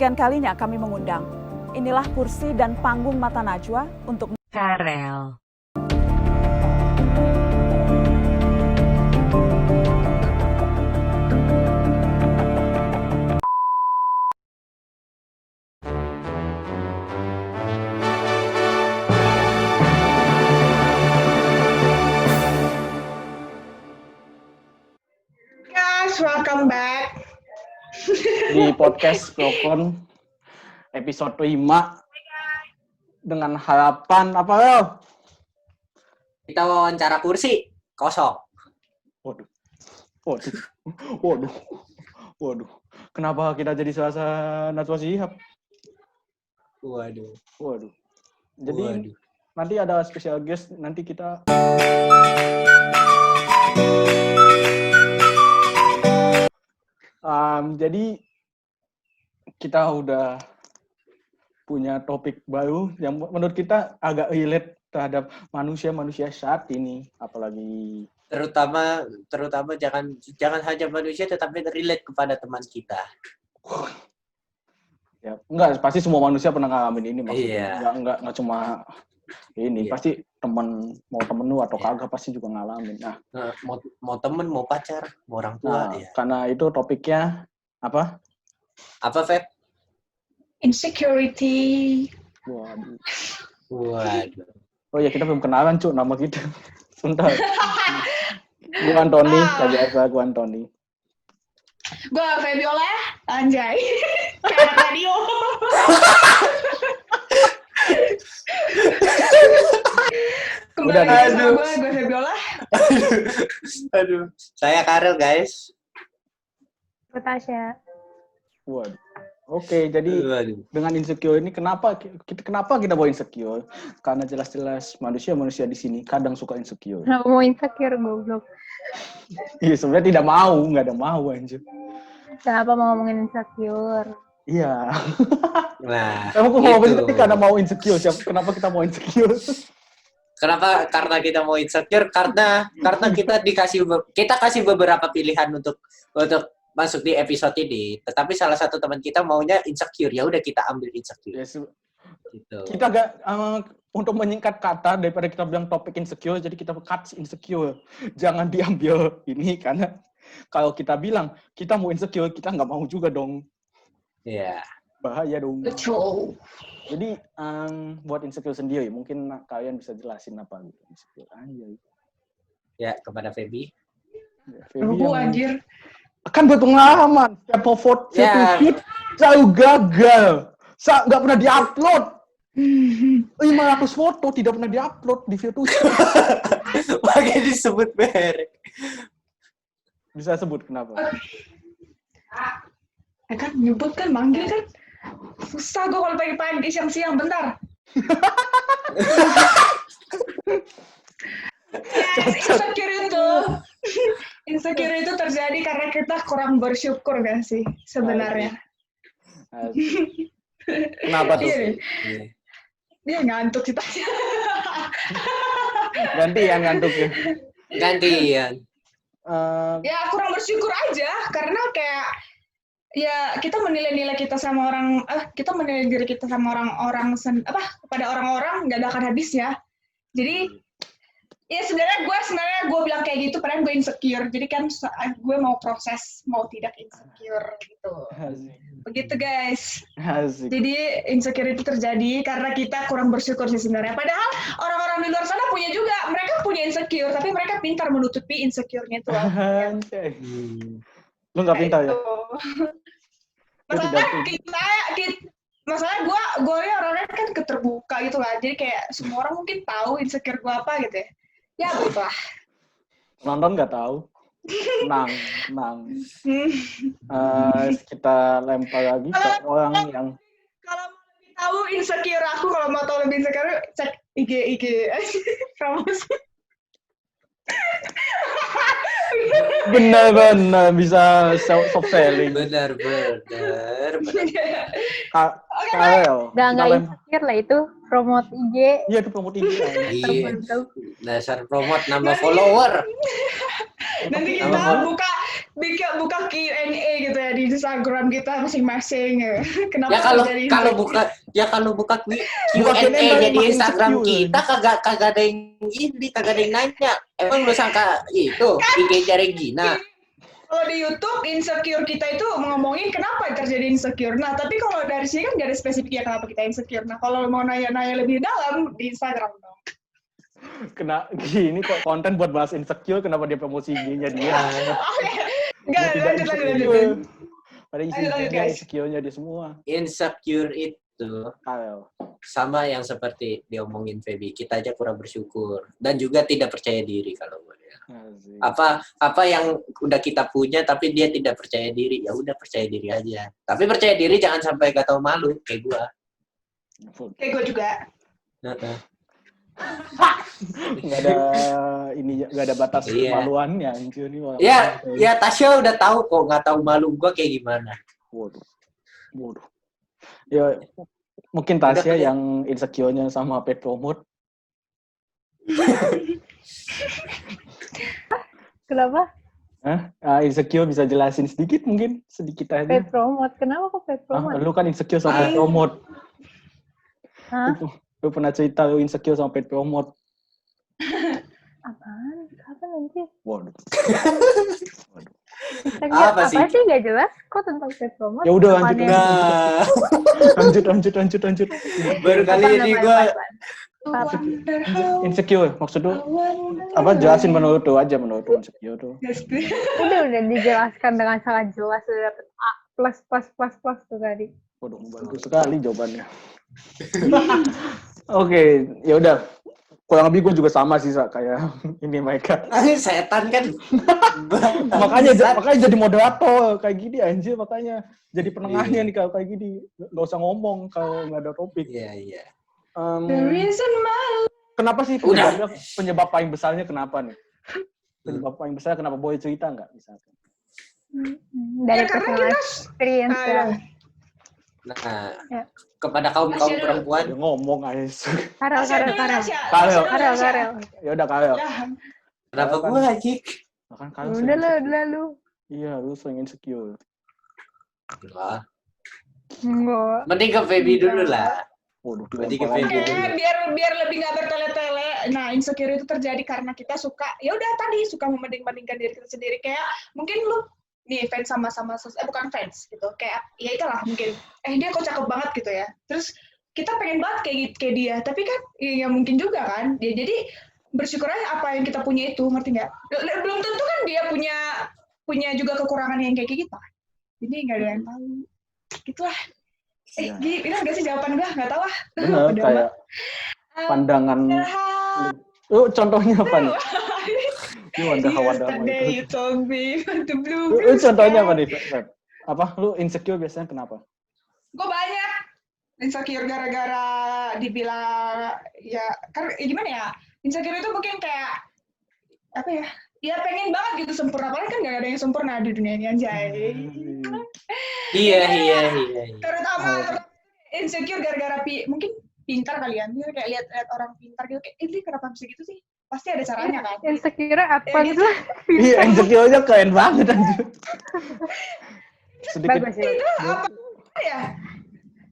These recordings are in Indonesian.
kesekian kalinya kami mengundang. Inilah kursi dan panggung Mata Najwa untuk Karel. Guys, welcome back di podcast Prokon episode 5 dengan harapan apa lo? Kita wawancara kursi kosong. Waduh. Kenapa kita jadi suasana Najwa Shihab? Waduh. Jadi nanti ada special guest, nanti kita jadi kita udah punya topik baru yang menurut kita agak relate terhadap manusia saat ini, apalagi Terutama jangan hanya manusia tetapi relate kepada teman kita. ya enggak pasti semua manusia pernah ngalamin ini maksudnya. Iya. Enggak cuma ini, Iya. pasti mau temen lu atau kagak pasti juga ngalamin. Nah, Mau temen, mau pacar, mau orang tua ya. karena itu topiknya apa? Apa, Feb? insecurity. Waduh. Oh ya, kita belum kenalan, Cuk, nama kita. Sebentar. Gue Antoni, biasa gue Antoni. Gue Febiola, anjay. Kayak radio. Kembali sama gue Febiola. Aduh. Saya Karel, guys. Tasya. Waduh. Oke, jadi Waduh. dengan insecure ini kenapa kita bawa insecure? Karena jelas-jelas manusia di sini kadang suka insecure. Kenapa mau insecure, goblok? Iya, sebenarnya nggak ada mau anjir. Kenapa mau ngomongin insecure? Iya. Nah, Kamu kok ngomong gitu. tapi karena mau insecure. Kenapa kita mau insecure? Kenapa? Karena kita mau insecure, karena kita kasih beberapa pilihan untuk masuk di episode ini. Tetapi salah satu teman kita maunya insecure, ya udah kita ambil insecure. Yes. Gitu. Kita agak untuk menyingkat kata daripada kita bilang topik insecure, jadi kita cut insecure. Jangan diambil ini karena kalau kita bilang kita mau insecure, kita nggak mau juga dong. Iya. Bahaya dong. Betul. Jadi buat insecure sendiri, mungkin kalian bisa jelasin apa gitu insecure aja. Ya, kepada Feby. Gue anjir. Kan berpengalaman, setiap foto Ya. shoot selalu gagal. Nggak pernah diupload. 500 foto tidak pernah diupload di Virtus. Pakai disebut merek. Bisa sebut kenapa? Kan nyebut kan, manggil kan. Susah gue kalau pagi-pagi, siang-siang, bentar. Insecure itu terjadi karena kita kurang bersyukur gak sih sebenarnya? Kenapa tuh? Iya, dia ngantuk kita. Gantian ngantuk ya. Gantian. Ya kurang bersyukur aja karena kayak ya kita menilai kita sama orang, kita menilai diri kita sama orang-orang kepada orang-orang nggak akan habis ya. Jadi ya sebenarnya gue bilang kayak gitu padahal gue insecure. Jadi kan gue mau proses mau tidak insecure gitu. Begitu guys. Asik. Jadi insecure itu terjadi karena kita kurang bersyukur sih sebenarnya. Padahal orang-orang di luar sana punya juga, mereka punya insecure tapi mereka pintar menutupi insecure-nya itu. Anjay. Lu nggak pintar ya? Masalah gue orangnya kan keterbuka gitu lah. Jadi kayak semua orang mungkin tahu insecure gue apa gitu ya. Ya begitulah. Nonton nggak tahu. Tenang. Kita lempar lagi ke orang yang Kalau mau lebih tahu insecure aku, kalau mau tahu lebih insecure, cek IG promosi. benar bisa soft selling. Benar. Karel. Nggak insecure lah itu, promote IG. Iya, itu promote IG. Iya. Dasar promote nambah follower. Nanti kita buka Q&A gitu ya di di Instagram kita masing-masing ya. Kenapa Ya kalau terjadi kalau buka Buka Q&A Q&A jadi makin Instagram insecure. kita kagak ada yang ini, kagak ada yang nanya. Emang lu sangka itu IG-nya Regina? kalau di YouTube insecure kita itu ngomongin kenapa terjadi insecure. Nah, tapi kalau dari sini kan gak ada spesifiknya kenapa kita insecure. Nah, kalau mau nanya-nanya lebih dalam di Instagram dong. Kena gini kok konten buat bahas insecure, kenapa dia promosi IG-nya dia? Oke. Enggak, Dia lanjut. insecure. Pada isi Lanjut, IG-nya, guys. insecure-nya dia semua. Insecure itu Ayo. sama yang seperti diomongin Feby. Kita aja kurang bersyukur dan juga tidak percaya diri kalau gue. Asik. Apa yang udah kita punya tapi dia tidak percaya diri, ya udah percaya diri aja. Tapi percaya diri jangan sampai gak tahu malu kayak gua. Kayak gue juga. Nggak ada ini, nggak ada batas Iya. kemaluannya anjir nih. Ya Tasya udah tahu kok nggak tahu malu gua kayak gimana. Waduh. Ya mungkin Tasya yang insecure-nya sama paid promote. Kenapa? Insecure bisa jelasin sedikit mungkin, sedikit aja. Paid promote. Kenapa kok paid promote? Lu kan insecure sama paid promote. Hah? Lu pernah cerita lu insecure sama paid promote. Apaan? Kapan nanti? Waduh. Apa sih? Apa sih nggak jelas? Kok tentang paid promote? Ya udah Apaan lanjut. yang- Lanjut. Baru kali ini gua Insecure maksud lu apa, jelasin menurut lu aja, menurut lu insecure tuh. udah dijelaskan dengan sangat jelas, udah dapet A plus tuh tadi. Waduh, bagus sekali jawabannya. Oke, ya udah. Kurang lebih gue juga sama sih, Sa, kayak ini mereka. setan kan. makanya jadi moderator kayak gini anjir, makanya jadi penengahnya nih kalau kayak gini. Gak usah ngomong kalau nggak ada topik. Iya. The reason why. Kenapa sih penyebab paling besarnya kenapa nih? Penyebab paling besar kenapa, boleh cerita nggak misalkan? Dari Ya, karena personal kita experience ya. Nah, Ya. kepada kaum perempuan, Ya, ngomong aja. Karel. Karel. Ya udah Karel. kenapa gua lagi? Kan Karel Udah sering lu. Iya, lu sering insecure. Enggak. Enggak. Mending ke Feby dulu lah. Waduh, Berarti ke dilempar Feby lagi. dulu. Biar lebih nggak bertele-tele. Nah, insecure itu terjadi karena kita suka, ya udah tadi suka membanding-bandingkan diri kita sendiri. Kayak mungkin lu nih fans sama bukan fans gitu. Kayak ya itulah mungkin. Dia kok cakep banget gitu ya. Terus kita pengen banget kayak dia, tapi kan ya mungkin juga kan. Ya, jadi bersyukur aja apa yang kita punya itu, ngerti nggak? Belum tentu kan dia punya juga kekurangan yang kayak kita. Jadi nggak ada yang tahu. Gitulah. Iya. Gila nggak sih jawaban gue? Nggak tahu ah. Bener, Udah kayak amat. pandangan. Contohnya apa nih? Lu Yesterday you itu. told me the blue. Lu contohnya apa nih, Feb? Apa? Lu insecure biasanya kenapa? Gue banyak insecure gara-gara dibilang ya kan gimana ya, insecure itu mungkin kayak apa ya, ya pengen banget gitu sempurna, padahal kan gak ada yang sempurna di dunia ini anjay. Iya. Terutama insecure gara-gara mungkin pintar kalian, kayak lihat orang pintar gitu, kayak ini kenapa bisa gitu sih, pasti ada caranya kan. Insecure apa Ya, tuh? Iya, insecure-nya keren banget anjir. Sedikit. Bagus sih. Itu apa ya?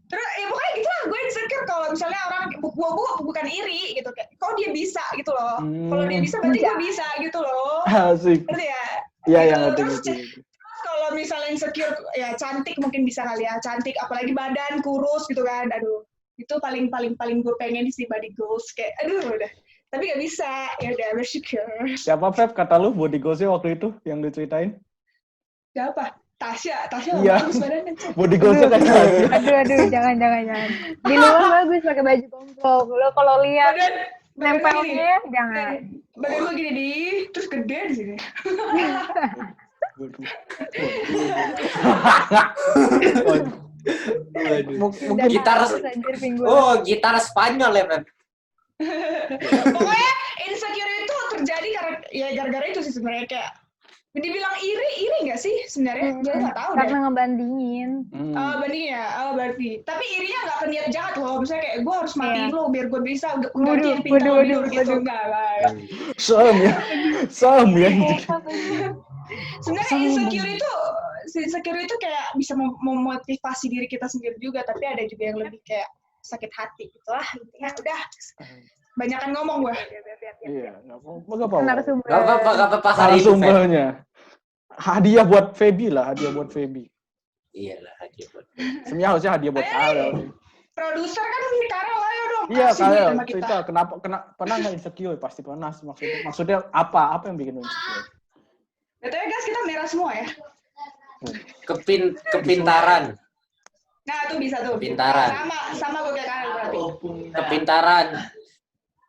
Terus ya pokoknya gitu lah, gue insecure kalau misalnya orang gue bukan iri gitu, kayak kok dia bisa gitu loh. Kalau dia bisa berarti gue bisa gitu loh. Asik. Ngerti ya? Iya, Gitu. yang ngerti Terus gitu. kalau misalnya insecure ya cantik mungkin bisa kali ya, cantik apalagi badan kurus gitu kan. Aduh, itu paling gue pengen sih body goals, kayak aduh udah. Tapi gak bisa, ya udah bersyukur. Siapa, Feb, kata lu body goals-nya waktu itu yang diceritain? Siapa? Tasya Iya. bagus badannya. Body goals-nya kayak Tasya. Aduh, jangan. Di luar bagus pakai baju komplek. Lo kalau lihat Badan nempelnya jangan. badan gue gini di, terus gede di sini. Mungkin Gitar. Anjir, pinggul. Oh, gitar Spanyol ya, Feb. Pokoknya insecure itu terjadi karena ya gara-gara itu sih sebenarnya, kayak dibilang iri nggak sih sebenarnya? Gue nggak tahu deh. Karena ngebandingin. Banding ya, berarti. Tapi irinya nggak ke niat jahat loh. Misalnya kayak gue harus matiin Iya. lo biar gue bisa Waduh, gantiin pintar lo waduh, gitu, waduh. enggak lah. serem ya. Sebenarnya insecure itu insecure itu kayak bisa memotivasi diri kita sendiri juga, tapi ada juga yang lebih kayak sakit hati gitulah intinya. Udah banyakan ngomong gue. Iya, nggak apa-apa. Narasumber. Gak apa-apa hari ini, Fer. Narasumbernya. Hadiah buat Feby lah, hadiah buat Feby. Iyalah, hadiah buat. Sebenarnya harusnya hadiah buat Karel. Produser kan si Karel, ayo dong. Iya, kasih nih Karel. sama kita. Cerita pernah nggak insecure? Pasti pernah. Maksudnya apa yang bikin lu insecure? Betulnya guys, kita merah semua ya. Kepintaran. Nah, tuh bisa tuh. Kepintaran. Sama gue kayak Karel berarti. Kepintaran.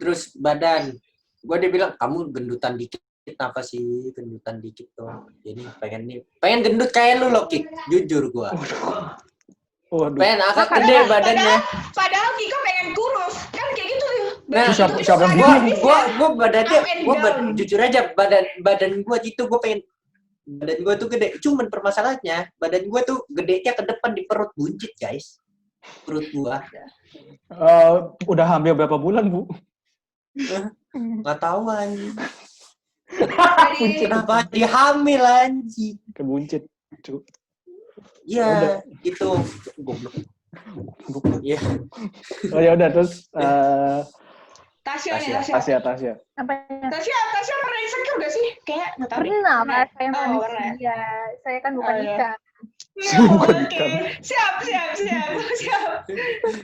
Terus badan. Gue dibilang, kamu gendutan dikit. Apa sih gendutan dikit tuh? Jadi pengen gendut kayak lu loh, Kik. Jujur gue. Waduh. Pengen agak gede badannya. Padahal Kiko pengen kurus. Kan kayak gitu tuh. Nah, siapa yang bikin? Gue badannya, Up and down. jujur aja badan gue gitu, gue pengen badan gue tuh gede. Cuman permasalahannya, badan gue tuh gedenya ke depan di perut, buncit guys. Perut gue. Udah hamil berapa bulan, Bu? Nggak tahu anjing. Jadi, Kenapa dia hamil anjing? Kebuncit. Iya, itu. Goblok. Iya. Oh ya udah terus Tasya nih, Tasya. Tasya. Tasya. Apanya? Tasya pernah insecure gak sih? Kayak nggak tahu deh. Pernah, Pak. Saya Oh, manusia. Saya kan bukan Oh, iya. ikan. Bukan Oke, ikan. siap.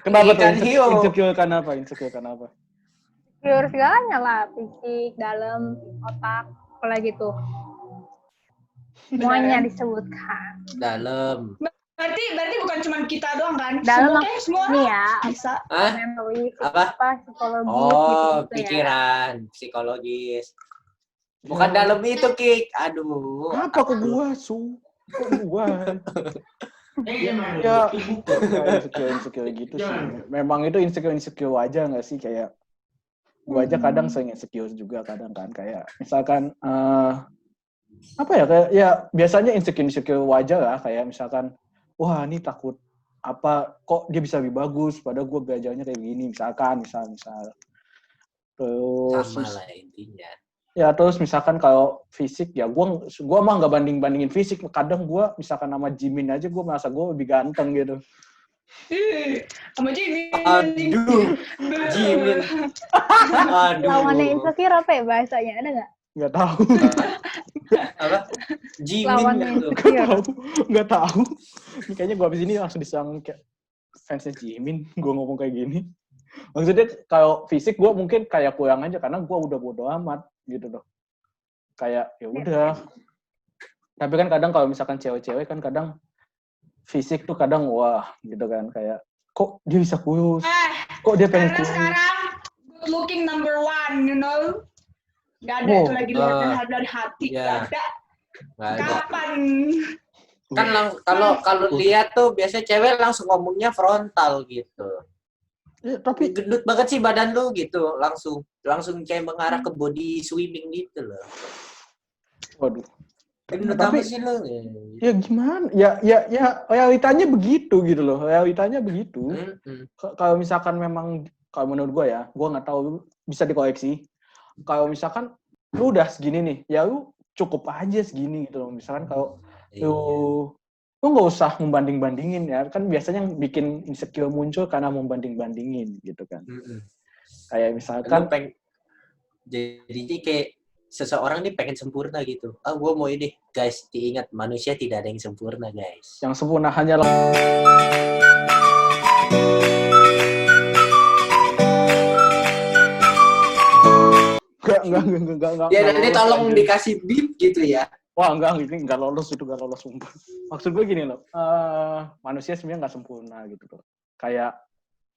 Kenapa tuh Ikan hiu. insecure karena apa? Insecure karena apa? Pure segalanya lah. Fisik, dalam, otak, apalagi tuh. Semuanya disebutkan. Dalam. Berarti bukan cuma kita doang kan? Dalam Semua nih ya. bisa. Hah? Memori, Apa? psikologis, Oh, gitu-gitu ya. pikiran, psikologis. Bukan dalam itu, Kik. Aduh. Apa ke gua, Su? Kok gua? Ya, insecure gitu sih. Memang itu insecure aja nggak sih? Kayak gua aja kadang sering insecure juga kadang kan. Kayak misalkan apa ya? Kayak ya biasanya insecure wajar lah. Kayak misalkan, wah ini takut apa? Kok dia bisa lebih bagus? Padahal gua belajarnya kayak gini. Misal. Terus Sama lah intinya. ya terus misalkan kalau fisik ya gua mah nggak bandingin fisik. Kadang gua misalkan sama Jimin aja gua merasa gua lebih ganteng gitu. Sama Jimin. Aduh. Jimin. Aduh. Lawannya insecure apa ya bahasanya? Ada nggak? Nggak tahu. Apa? Jimin Lawannya gitu. insecure. Nggak tahu. Ini kayaknya gua abis ini langsung diserang kayak fansnya Jimin. Gua ngomong kayak gini. Maksudnya kalau fisik gua mungkin kayak kurang aja karena gua udah bodo amat gitu loh. Kayak ya udah. Tapi kan kadang kalau misalkan cewek-cewek kan kadang fisik tuh kadang wah gitu kan kayak kok dia bisa kurus, kok dia pengen Karena kurus. sekarang good looking number one, you know. Gak ada tuh lagi lihat dari hati. Ya. Gak ada. Nggak ada. Kapan? Kan kalau lihat tuh biasanya cewek langsung ngomongnya frontal gitu. Ya, tapi Gendut banget sih badan lu gitu, langsung kayak mengarah ke body swimming gitu loh. waduh. Gendut Tapi- apa sih lu? Ya gimana? Ya realitanya begitu gitu loh. Realitanya begitu. Kalau misalkan memang kalau menurut gue ya, gue nggak tahu bisa dikoreksi. Kalau misalkan lu udah segini nih, ya lu cukup aja segini gitu loh. Misalkan kalau lu nggak usah membanding-bandingin ya. Kan biasanya yang bikin insecure muncul karena membanding-bandingin gitu kan. Kayak misalkan Jadi kayak seseorang nih pengen sempurna gitu. Gue mau ini, guys. Diingat manusia tidak ada yang sempurna, guys. yang sempurna hanyalah enggak. Ya nanti tolong dikasih beep gitu ya. Wah, ini nggak lolos sumpah. Maksud gue gini loh, manusia sebenarnya nggak sempurna gitu loh. Kayak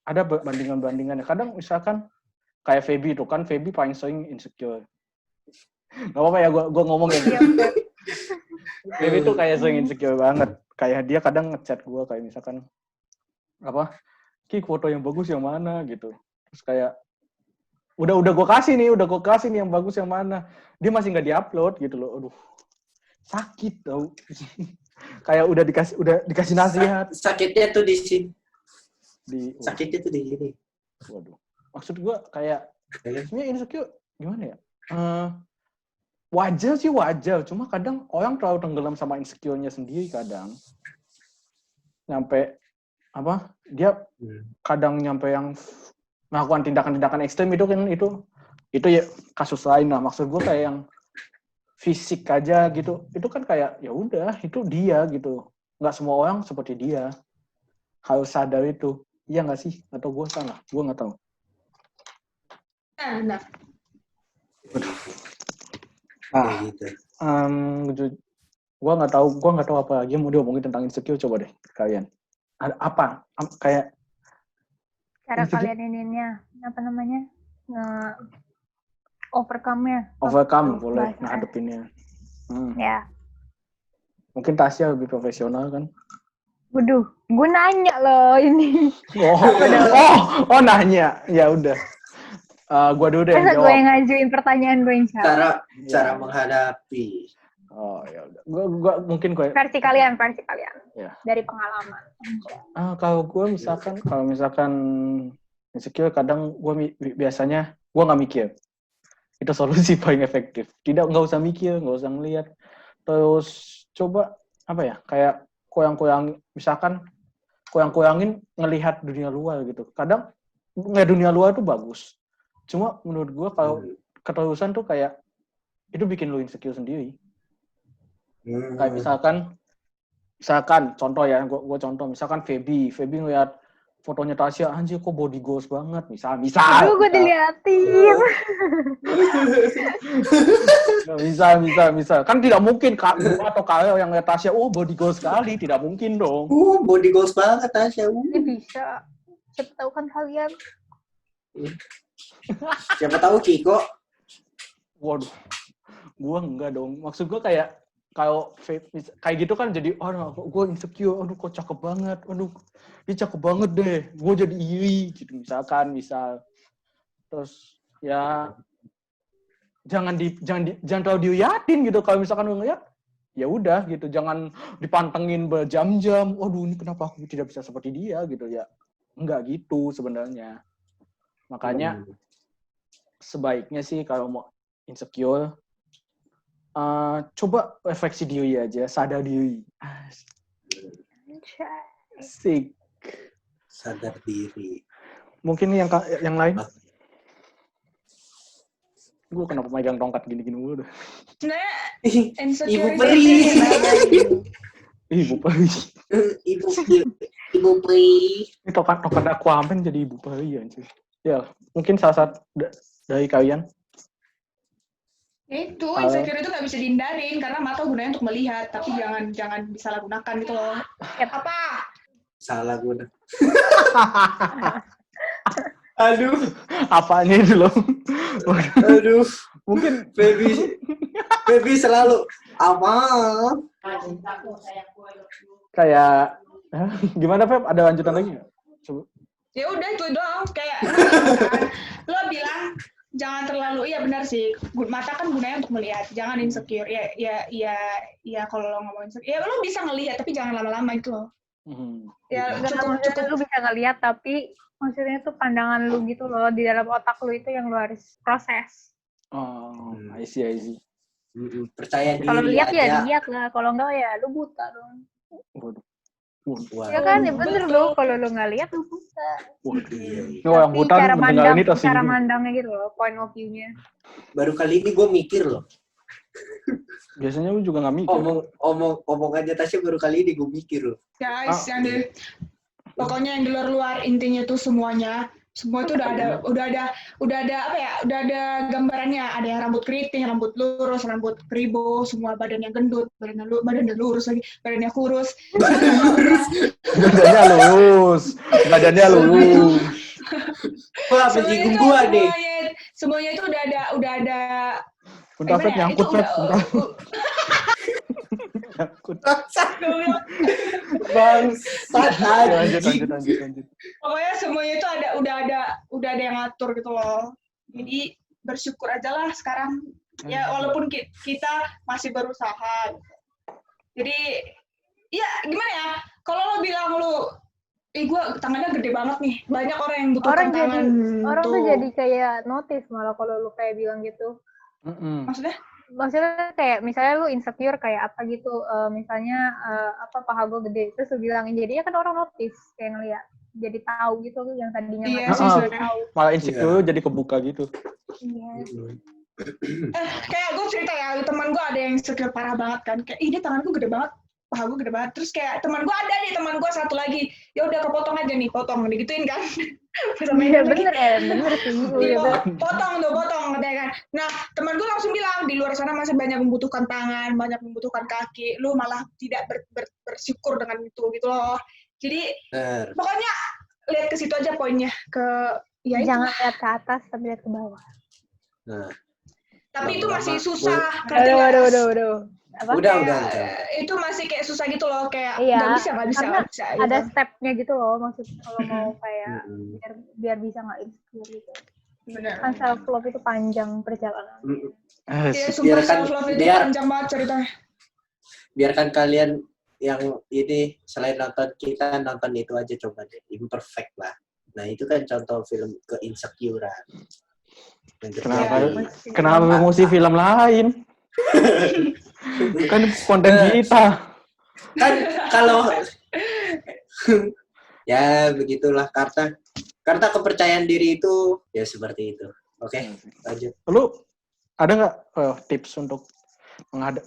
ada bandingan-bandingannya. Kadang misalkan kayak Feby tuh kan, Feby paling sering insecure. Gak apa-apa ya, gue ngomong ya. Feby tuh kayak sering insecure banget. Kayak dia kadang ngechat gue kayak misalkan, apa, Ki foto yang bagus yang mana gitu. Terus kayak, udah gue kasih nih yang bagus yang mana. Dia masih nggak diupload gitu loh. Aduh. Sakit tau. Kayak udah dikasih nasihat. Sakitnya tuh di sini. Di Sakitnya tuh di sini. waduh. Maksud gua kayak sebenarnya insecure gimana ya? wajar sih wajar, cuma kadang orang terlalu tenggelam sama insecure-nya sendiri kadang. Nyampe apa? Dia kadang nyampe yang melakukan tindakan-tindakan ekstrem itu kan itu ya kasus lain lah. Maksud gue kayak yang fisik aja gitu. Itu kan kayak ya udah, itu dia gitu. Nggak semua orang seperti dia. Harus sadar itu. Iya nggak sih? Atau gue salah? Gue nggak tahu. Nah, Gitu. Gue nggak tahu apa lagi yang mau diomongin tentang insecure. Coba deh kalian. Ada apa? Kayak Cara insecure- kalian ininya, apa namanya? Overcome-nya. overcome Apa boleh bahasanya? ngadepinnya. Ya. Mungkin Tasya lebih profesional kan? Waduh, gue nanya loh ini. Oh nanya. Ya udah. Gua dulu deh yang Masa gue jawab. yang ngajuin pertanyaan, gue yang jawab. Cara menghadapi. Oh ya udah. Gua mungkin gue. Versi kalian. Ya. Dari pengalaman. Kalau gue misalkan insecure, kadang gue biasanya gue nggak mikir. Itu solusi paling efektif. Nggak usah mikir, nggak usah ngeliat. Terus coba apa ya? Kayak koyang-koyangin ngelihat dunia luar gitu. Kadang ngelihat dunia luar tuh bagus. Cuma menurut gue kalau keterusan tuh kayak itu bikin lu insecure sendiri. Kayak misalkan contoh ya, gue contoh misalkan Feby ngeliat fotonya Tasya, anjir kok body goals banget, misal Aduh, gue diliatin. misal kan tidak mungkin gue atau kalian yang lihat Tasya body goals sekali, tidak mungkin dong. Body goals banget Tasya. Ini bisa. Siapa tahu kan kalian. Siapa tahu Kiko. Waduh, gue enggak dong. Maksud gue kayak kalau kayak gitu kan jadi gue insecure, kok cakep banget, dia cakep banget deh, gue jadi iri gitu misal. Terus ya jangan terlalu diliatin gitu. Kalau misalkan lu ngeliat, ya udah gitu, jangan dipantengin berjam-jam. Ini kenapa aku tidak bisa seperti dia gitu ya? Enggak gitu sebenarnya. Makanya sebaiknya sih kalau mau insecure, coba refleksi diri aja, sadar diri. Asik. Sadar diri. Mungkin yang lain. Gue kenapa megang tongkat gini-gini mulu dah. sebenarnya Ibu insecurity peri. Ibu peri. Ibu peri. Ini tongkat Aquaman jadi ibu peri anjir. Ya, mungkin salah satu dari kalian. itu insecure itu nggak bisa dihindarin karena mata gunanya untuk melihat, tapi jangan disalahgunakan gitu loh. Apa? Salah guna. Aduh. Apanya itu loh? Aduh. Mungkin Baby selalu aman. kayak gimana Feb? Ada lanjutan lagi nggak? Coba. Ya udah itu doang, kayak lo bilang jangan terlalu, iya benar sih, mata kan gunanya untuk melihat, jangan insecure. Ya kalau lo ngomongin insecure, ya lo bisa ngelihat tapi jangan lama-lama gitu loh. Ya Maksudnya lu bisa ngeliat, tapi maksudnya tuh pandangan lu gitu loh, di dalam otak lu itu yang lu harus proses. Oh, I see. Percaya diri. Kalau lihat ya aja. lihat lah, kalau enggak ya lu buta dong. Waduh. Wah. Ya kan, ya bener lo, kalau lu nggak lihat lu buta. Ini yang Tapi buta cara mendengar ini cara tersinggung. mandangnya gitu loh, point of view-nya. Baru kali ini gue mikir loh. Biasanya lu juga nggak mikir. Omongannya Tasya baru kali ini gue mikir loh. guys, pokoknya yang di luar intinya tuh semua itu udah ada apa ya, udah ada gambarannya, ada yang rambut keriting, rambut lurus, rambut kribo, semua badannya gendut, badannya lurus lagi, badannya kurus. Badannya lurus. Wah, menyinggung gue deh. Semuanya itu udah ada. Bentar, Feb, nyangkut, Feb. Bangsat anjing. Lanjut. Pokoknya semuanya itu udah ada yang ngatur gitu loh. Jadi bersyukur aja lah sekarang. Ya walaupun kita masih berusaha. Jadi ya gimana ya? Kalau lo bilang gue tangannya gede banget nih. Banyak orang yang butuhkan tangan. Orang tuh jadi kayak notice malah kalau lu kayak bilang gitu. Maksudnya? maksudnya kayak misalnya lu insecure kayak apa gitu, misalnya paha gue gede, terus lu bilangin, jadinya kan orang notice kayak ngeliat, jadi tahu gitu yang tadinya Iya nggak sih, tahu. sebenarnya. Malah insecure jadi kebuka gitu. Iya. Kayak gue cerita ya, teman gue ada yang insecure parah banget kan, kayak ini tangan gue gede banget, paha gue gede banget, terus kayak teman gue ada nih, teman gue satu lagi, ya udah kepotong aja nih, potong, digituin kan. Iya bener sih. Potong katanya kan. Nah, teman gue langsung bilang, di luar sana masih banyak membutuhkan tangan, banyak membutuhkan kaki, lu malah tidak bersyukur dengan itu gitu loh. Jadi pokoknya lihat ke situ aja poinnya, ke ya itu. Jangan lihat ke atas tapi lihat ke bawah. Nah, Tapi itu masih lama-lama susah. Aduh. Apa? udah. Itu masih kayak susah gitu loh, kayak Iya, nggak bisa karena gitu. ada stepnya gitu loh, maksud kalau mau kayak biar bisa nggak insecure gitu. Bener. Kan self love itu panjang perjalanan. Iya, sumpah Biarkan- self-love itu biar- panjang banget ceritanya. Biarkan kalian yang ini selain nonton kita nonton itu aja coba deh, Imperfect lah. Nah itu kan contoh film keinsecurean. Kenapa mesti film lain? Kan konten kita. Kan kalau ya begitulah, karena kepercayaan diri itu ya seperti itu. Oke, lanjut. Lu ada nggak tips untuk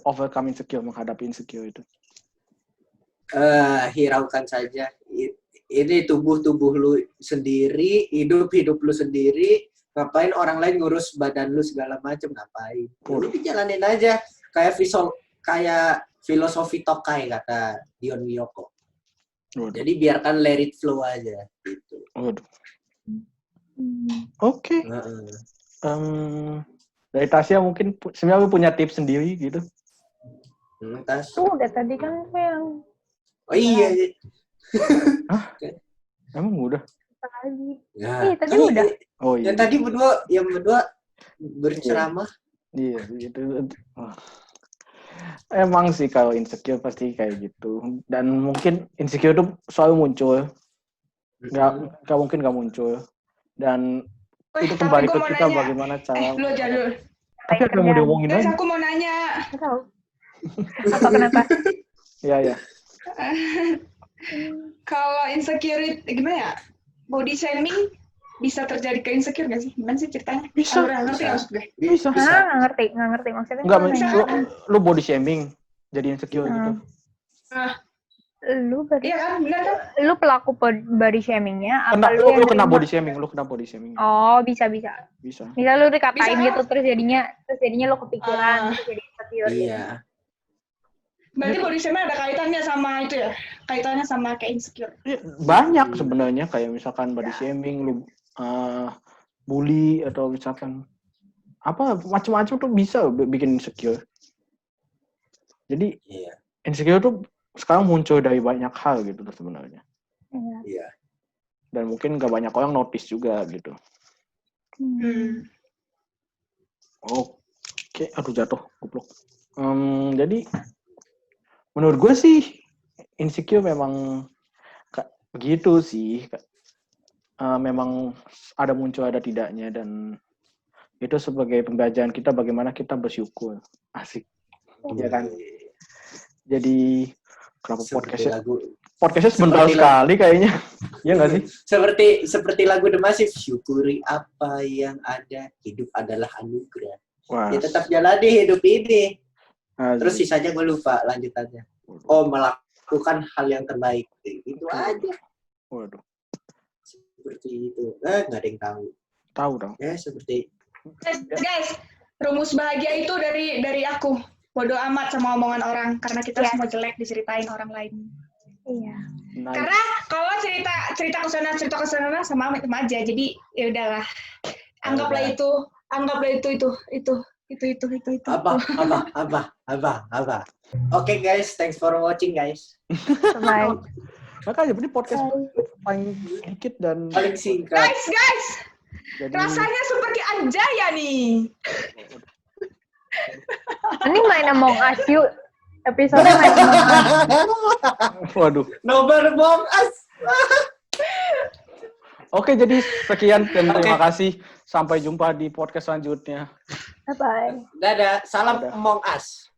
overcome insecure, menghadapi insecure itu? Hiraukan saja. Ini tubuh lu sendiri, hidup lu sendiri. Ngapain orang lain ngurus badan lu segala macam, ngapain? Lu dijalanin aja kayak filosofi Tokai kata Dion Wiyoko. Jadi biarkan let it flow aja gitu. Oke. Dari Tasya mungkin sebenarnya punya tips sendiri gitu. Tas. Udah tadi kan tuh yang Oh iya. Emang udah? tadi. Ya. Tadi udah. Oh iya. Yang tadi berdua berceramah. Iya, gitu. Oh. Emang sih kalau insecure pasti kayak gitu. Dan mungkin insecure itu selalu muncul. Nggak mungkin nggak muncul. Dan itu kembali ke kita bagaimana cara. Lu aja dulu. Tapi ada yang mau diomongin Guys, lagi. aku mau nanya. Nggak tahu. Apa kenapa? Iya. Kalau insecure gimana ya? Body shaming bisa terjadi ke insecure nggak sih? Gimana sih ceritanya? Bisa. Ngerti nggak maksud gue? Bisa. Nggak ngerti maksudnya. Enggak, gimana? lu body shaming jadi insecure gitu. Lu berarti Iya kan, benar kan? lu pelaku body shamingnya apa lu yang Lu kena terima? body shaming. Oh, bisa. Bisa. Misal lu dikatain Bisa, gitu terus jadinya lu kepikiran terus jadi insecure. Iya. Berarti body shaming ada kaitannya sama itu ya? Kaitannya sama kayak insecure. Banyak sebenarnya, kayak misalkan body shaming, lu bully atau misalkan apa macam-macam tuh bisa bikin insecure. Jadi insecure tuh sekarang muncul dari banyak hal gitu loh sebenarnya. Iya. Dan mungkin gak banyak orang notice juga gitu. Oke, aduh jatuh, goblok. Jadi menurut gue sih insecure memang begitu sih. Memang ada muncul ada tidaknya, dan itu sebagai pembelajaran kita bagaimana kita bersyukur. Asik. Ya kan? Jadi kenapa podcastnya sebentar sekali kayaknya. Iya nggak sih? Seperti lagu The Massive, syukuri apa yang ada, hidup adalah anugerah. Wah. Ya tetap jalani hidup ini. Terus Asik. sisanya gue lupa lanjutannya. Oh, melakukan hal yang terbaik. Itu aja. Waduh. Seperti itu. Nggak ada yang tahu. Tahu dong. Ya, seperti Guys, rumus bahagia itu dari aku. Bodoh amat sama omongan orang, karena kita semua jelek diceritain orang lain. Iya. Nice. Karena kalau cerita ke sana sama aja. Jadi ya udahlah. Anggaplah itu. apa. Oke guys, thanks for watching guys. Bye. Makanya ini podcast paling sedikit dan Paling singkat. Guys, jadi rasanya seperti Anjaya nih. Ini main Among Us yuk. Episode main Among Us. waduh. Nobar Bong As. Oke, jadi sekian dan terima kasih Sampai jumpa di podcast selanjutnya. Bye bye. Dadah, salam Dadah. Among Us.